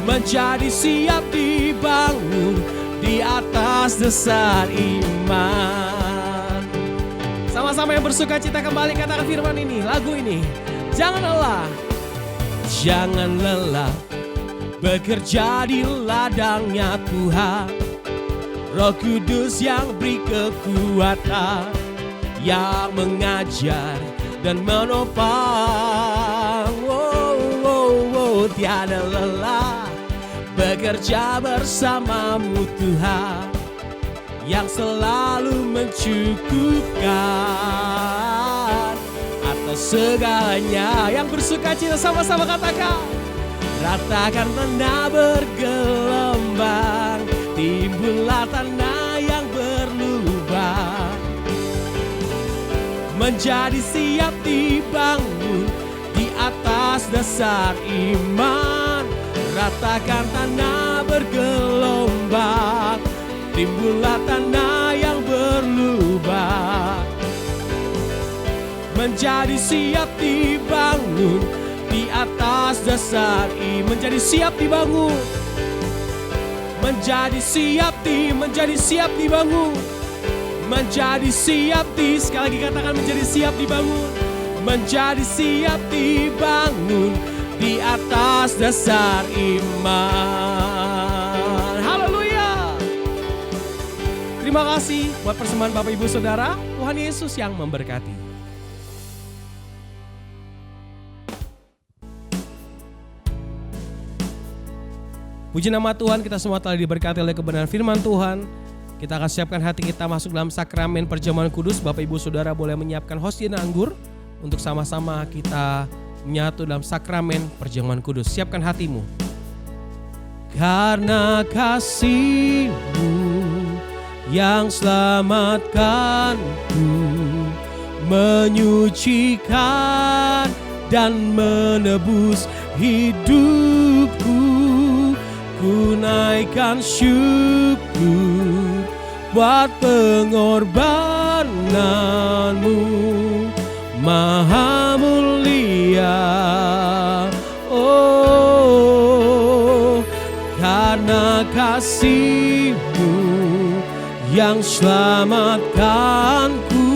menjadi siap dibangun di atas dasar iman. Sama-sama yang bersuka cita kembali katakan firman ini, lagu ini. Jangan lelah, jangan lelah bekerja di ladangnya Tuhan. Roh Kudus yang beri kekuatan, yang mengajar dan menopang. Tiada lelah bekerja bersamamu Tuhan, yang selalu mencukupkan atas segalanya. Yang bersuka cita sama-sama katakan. Ratakan tanah bergelombang, timbullah tanah yang berlubang, menjadi siap dibangun di atas dasar iman. Ratakan tanah bergelombang, timbullah tanah yang berlubang, menjadi siap dibangun di atas dasar iman. Menjadi siap dibangun, menjadi siap dibangun, menjadi siap sekali lagi katakan menjadi siap dibangun, menjadi siap dibangun di atas dasar iman. Haleluya. Terima kasih buat persembahan Bapak Ibu Saudara. Tuhan Yesus yang memberkati. Puji nama Tuhan, kita semua telah diberkati oleh kebenaran firman Tuhan. Kita akan siapkan hati kita masuk dalam sakramen perjamuan kudus. Bapak Ibu Saudara boleh menyiapkan hostia dan anggur untuk sama-sama kita menyatu dalam sakramen perjamuan kudus. Siapkan hatimu. Karena kasih-Mu yang selamatkanku, menyucikan dan menebus hidupku, ku naikkan syukur buat pengorbananmu, Maha mulia. Oh, karena kasih-Mu yang selamatkanku,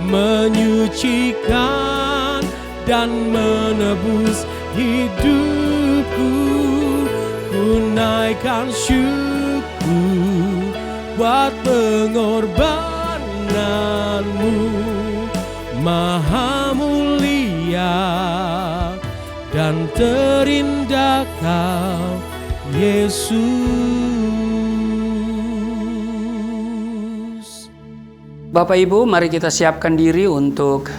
menyucikan dan menebus hidupku, ku naikkan syukur buat pengorbananmu, Maha mulia dan terindah Kau Yesus. Bapak Ibu, mari kita siapkan diri untuk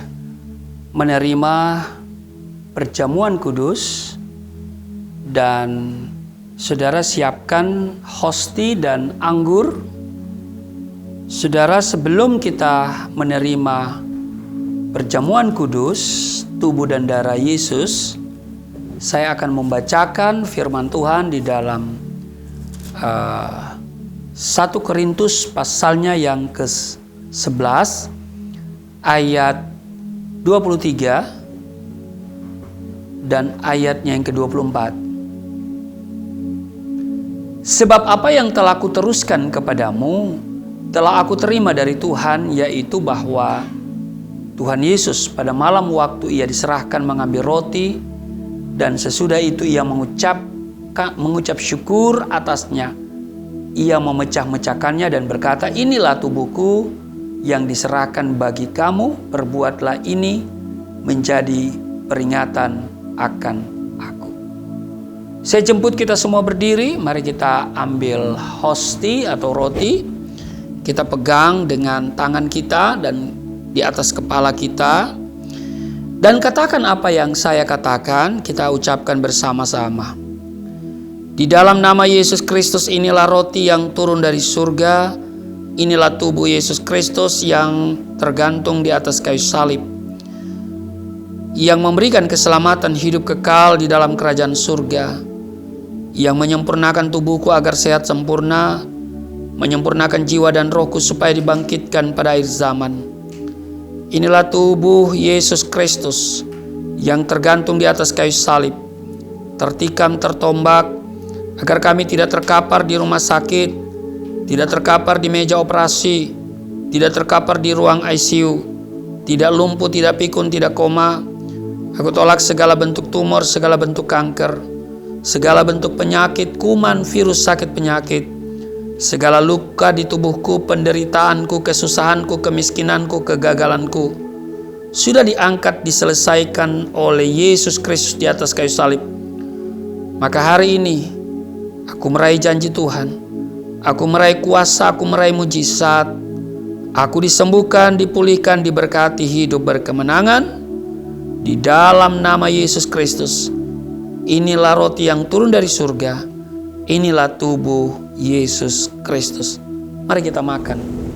menerima perjamuan kudus. Dan saudara siapkan hosti dan anggur. Saudara, sebelum kita menerima perjamuan kudus, tubuh dan darah Yesus, saya akan membacakan firman Tuhan di dalam 1 Korintus pasalnya yang ke-11 ayat 23 dan ayatnya yang ke-24. Sebab apa yang telah aku teruskan kepadamu telah aku terima dari Tuhan, yaitu bahwa Tuhan Yesus pada malam waktu ia diserahkan mengambil roti, dan sesudah itu ia mengucap syukur atasnya. Ia memecah-mecahkannya dan berkata, inilah tubuhku yang diserahkan bagi kamu, perbuatlah ini menjadi peringatan akan aku. Saya jemput kita semua berdiri, mari kita ambil hosti atau roti. Kita pegang dengan tangan kita dan di atas kepala kita. Dan katakan apa yang saya katakan, kita ucapkan bersama-sama. Di dalam nama Yesus Kristus, inilah roti yang turun dari surga. Inilah tubuh Yesus Kristus yang tergantung di atas kayu salib, yang memberikan keselamatan hidup kekal di dalam kerajaan surga, yang menyempurnakan tubuhku agar sehat sempurna, menyempurnakan jiwa dan rohku supaya dibangkitkan pada akhir zaman. Inilah tubuh Yesus Kristus yang tergantung di atas kayu salib, tertikam, tertombak, agar kami tidak terkapar di rumah sakit, tidak terkapar di meja operasi, tidak terkapar di ruang ICU, tidak lumpuh, tidak pikun, tidak koma. Aku tolak segala bentuk tumor, segala bentuk kanker, segala bentuk penyakit, kuman, virus, sakit penyakit, segala luka di tubuhku, penderitaanku, kesusahanku, kemiskinanku, kegagalanku, sudah diangkat, diselesaikan oleh Yesus Kristus di atas kayu salib. Maka hari ini aku meraih janji Tuhan, aku meraih kuasa, aku meraih mujizat, aku disembuhkan, dipulihkan, diberkati, hidup berkemenangan di dalam nama Yesus Kristus. Inilah roti yang turun dari surga, inilah tubuh Yesus Kristus. Mari kita makan.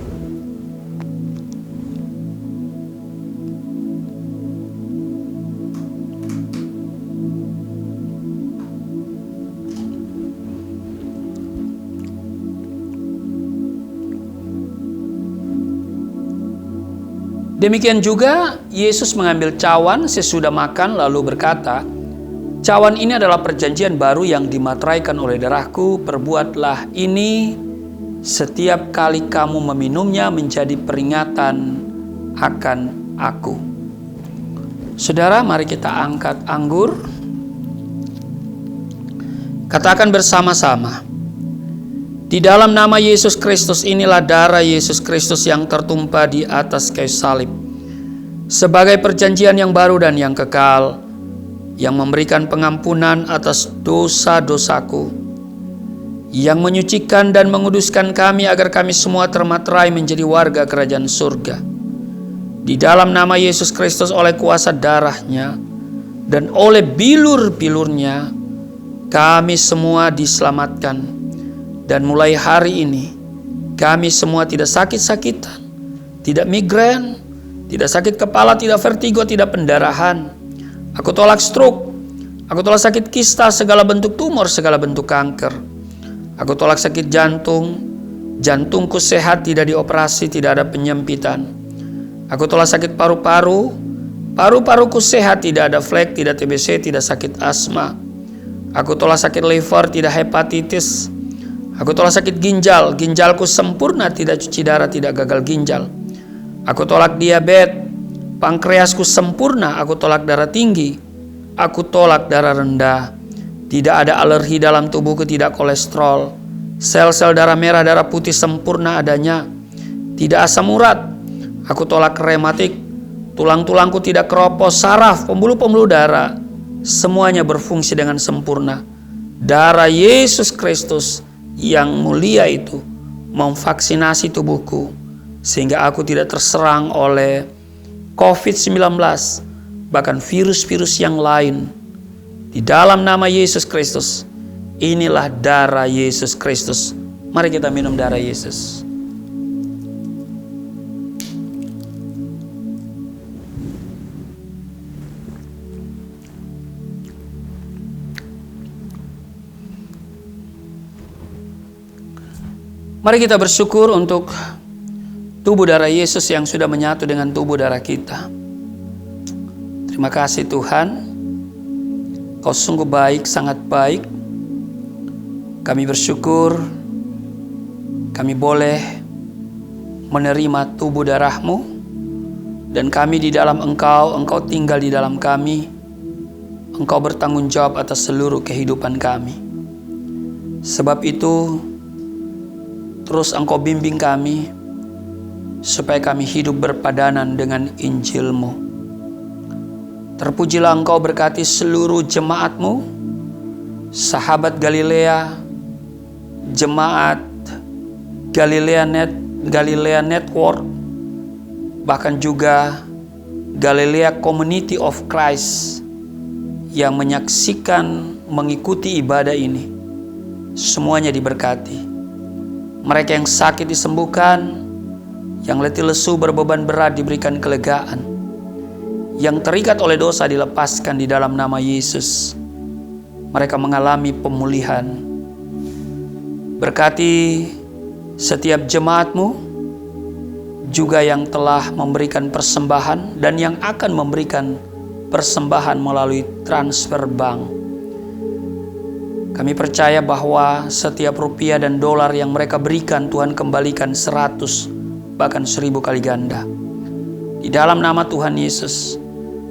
Demikian juga Yesus mengambil cawan sesudah makan lalu berkata, cawan ini adalah perjanjian baru yang dimateraikan oleh darahku. Perbuatlah ini setiap kali kamu meminumnya menjadi peringatan akan aku. Saudara, mari kita angkat anggur. Katakan bersama-sama. Di dalam nama Yesus Kristus, inilah darah Yesus Kristus yang tertumpah di atas kayu salib, sebagai perjanjian yang baru dan yang kekal, yang memberikan pengampunan atas dosa-dosaku, yang menyucikan dan menguduskan kami agar kami semua termaterai menjadi warga kerajaan surga. Di dalam nama Yesus Kristus, oleh kuasa darahnya dan oleh bilur-bilurnya, kami semua diselamatkan. Dan mulai hari ini, kami semua tidak sakit-sakitan, tidak migrain, tidak sakit kepala, tidak vertigo, tidak pendarahan. Aku tolak stroke, aku tolak sakit kista, segala bentuk tumor, segala bentuk kanker. Aku tolak sakit jantung, jantungku sehat, tidak dioperasi, tidak ada penyempitan. Aku tolak sakit paru-paru, paru-paruku sehat, tidak ada flek, tidak TBC, tidak sakit asma. Aku tolak sakit liver, tidak hepatitis. Aku tolak sakit ginjal, ginjalku sempurna, tidak cuci darah, tidak gagal ginjal. Aku tolak diabetes, pankreasku sempurna. Aku tolak darah tinggi, aku tolak darah rendah. Tidak ada alergi dalam tubuhku, tidak kolesterol. Sel-sel darah merah, darah putih sempurna adanya. Tidak asam urat, aku tolak rematik. Tulang-tulangku tidak keropos, saraf, pembuluh-pembuluh darah, semuanya berfungsi dengan sempurna. Darah Yesus Kristus yang mulia itu memvaksinasi tubuhku sehingga aku tidak terserang oleh COVID-19, bahkan virus-virus yang lain. Di dalam nama Yesus Kristus, inilah darah Yesus Kristus. Mari kita minum darah Yesus. Mari kita bersyukur untuk tubuh darah Yesus yang sudah menyatu dengan tubuh darah kita. Terima kasih Tuhan, Kau sungguh baik, sangat baik. Kami bersyukur kami boleh menerima tubuh darah-Mu, dan kami di dalam Engkau, Engkau tinggal di dalam kami. Engkau bertanggung jawab atas seluruh kehidupan kami. Sebab itu, terus Engkau bimbing kami, supaya kami hidup berpadanan dengan Injil-Mu. Terpujilah Engkau, berkati seluruh jemaat-Mu, sahabat Galilea, jemaat Galilea Network, bahkan juga Galilea Community of Christ yang menyaksikan, mengikuti ibadah ini. Semuanya diberkati. Mereka yang sakit disembuhkan, yang letih lesu berbeban berat diberikan kelegaan, yang terikat oleh dosa dilepaskan di dalam nama Yesus. Mereka mengalami pemulihan. Berkati setiap jemaat-Mu, juga yang telah memberikan persembahan dan yang akan memberikan persembahan melalui transfer bank. Kami percaya bahwa setiap rupiah dan dolar yang mereka berikan, Tuhan kembalikan 100 bahkan 1000 kali ganda. Di dalam nama Tuhan Yesus.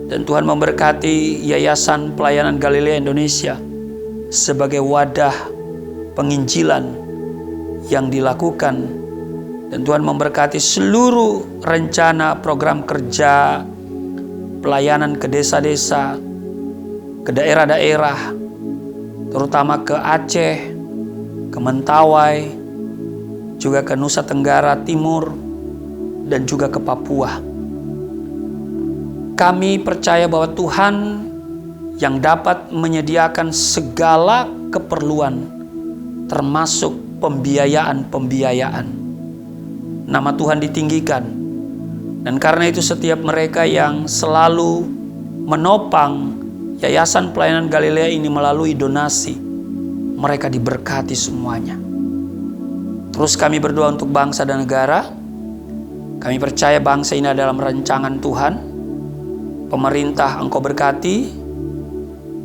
Dan Tuhan memberkati Yayasan Pelayanan Galilea Indonesia sebagai wadah penginjilan yang dilakukan. Dan Tuhan memberkati seluruh rencana program kerja pelayanan ke desa-desa, ke daerah-daerah, terutama ke Aceh, ke Mentawai, juga ke Nusa Tenggara Timur, dan juga ke Papua. Kami percaya bahwa Tuhan yang dapat menyediakan segala keperluan, termasuk pembiayaan-pembiayaan. Nama Tuhan ditinggikan. Dan karena itu setiap mereka yang selalu menopang Yayasan Pelayanan Galilea ini melalui donasi, mereka diberkati semuanya. Terus kami berdoa untuk bangsa dan negara. Kami percaya bangsa ini dalam rancangan Tuhan. Pemerintah Engkau berkati,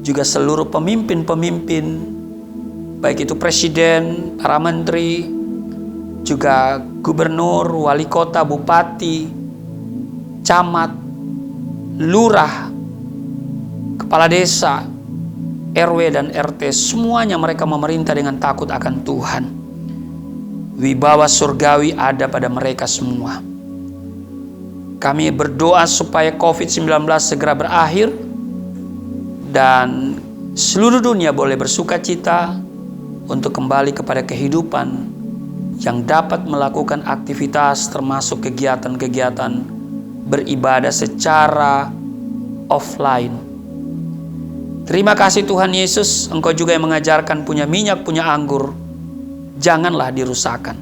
juga seluruh pemimpin-pemimpin, baik itu presiden, para menteri, juga gubernur, wali kota, bupati, camat, lurah, kepala desa, RW dan RT, semuanya mereka memerintah dengan takut akan Tuhan. Wibawa surgawi ada pada mereka semua. Kami berdoa supaya COVID-19 segera berakhir dan seluruh dunia boleh bersuka cita untuk kembali kepada kehidupan yang dapat melakukan aktivitas termasuk kegiatan-kegiatan beribadah secara offline. Terima kasih Tuhan Yesus, Engkau juga yang mengajarkan punya minyak, punya anggur, janganlah dirusakkan.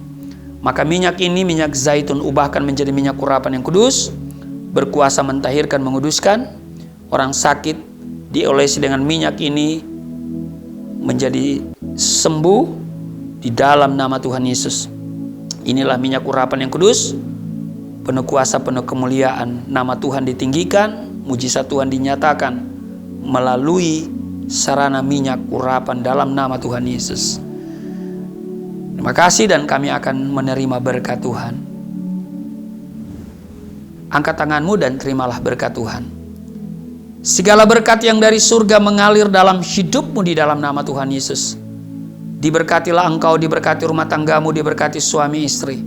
Maka minyak ini, minyak zaitun, ubahkan menjadi minyak urapan yang kudus, berkuasa mentahirkan, menguduskan. Orang sakit diolesi dengan minyak ini menjadi sembuh di dalam nama Tuhan Yesus. Inilah minyak urapan yang kudus, penuh kuasa, penuh kemuliaan. Nama Tuhan ditinggikan, mujizat Tuhan dinyatakan melalui sarana minyak urapan dalam nama Tuhan Yesus. Terima kasih dan kami akan menerima berkat Tuhan. Angkat tanganmu dan terimalah berkat Tuhan. Segala berkat yang dari surga mengalir dalam hidupmu di dalam nama Tuhan Yesus. Diberkatilah engkau, diberkati rumah tanggamu, diberkati suami istri,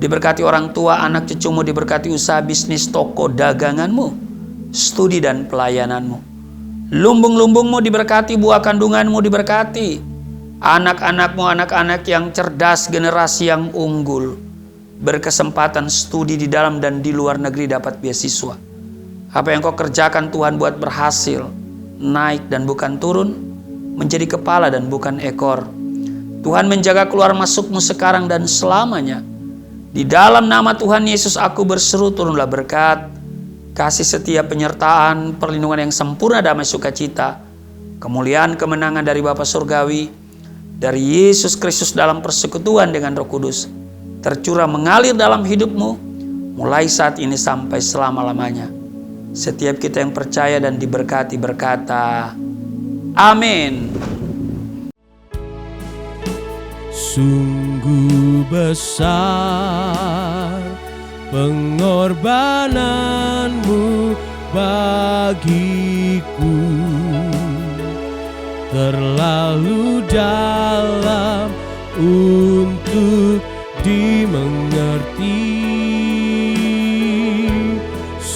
diberkati orang tua, anak cucumu, diberkati usaha bisnis, toko, daganganmu, studi dan pelayananmu. Lumbung-lumbungmu diberkati, buah kandunganmu diberkati. Anak-anakmu, anak-anak yang cerdas, generasi yang unggul, berkesempatan studi di dalam dan di luar negeri, dapat beasiswa. Apa yang kau kerjakan Tuhan buat berhasil, naik dan bukan turun, menjadi kepala dan bukan ekor. Tuhan menjaga keluar masukmu sekarang dan selamanya. Di dalam nama Tuhan Yesus aku berseru, turunlah berkat, kasih setia, penyertaan, perlindungan yang sempurna, damai, sukacita, kemuliaan, kemenangan dari Bapa Surgawi, dari Yesus Kristus dalam persekutuan dengan Roh Kudus tercurah mengalir dalam hidupmu mulai saat ini sampai selama-lamanya. Setiap kita yang percaya dan diberkati berkata, amin. Sungguh besar pengorbananmu bagiku, terlalu dalam untuk dimengerti.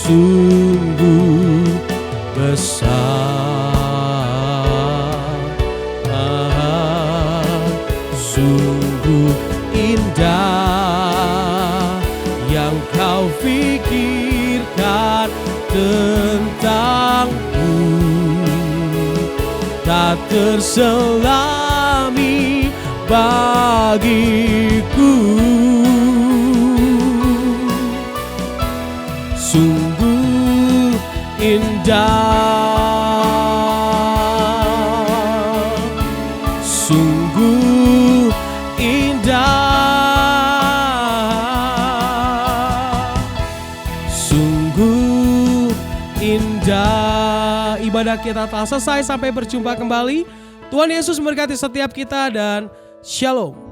Sungguh besar, sungguh indah yang kau pikirkan tentangku, tak terselami bagiku. Sungguh indah, sungguh indah, sungguh indah. Ibadah kita telah selesai, sampai berjumpa kembali. Tuhan Yesus memberkati setiap kita dan shalom.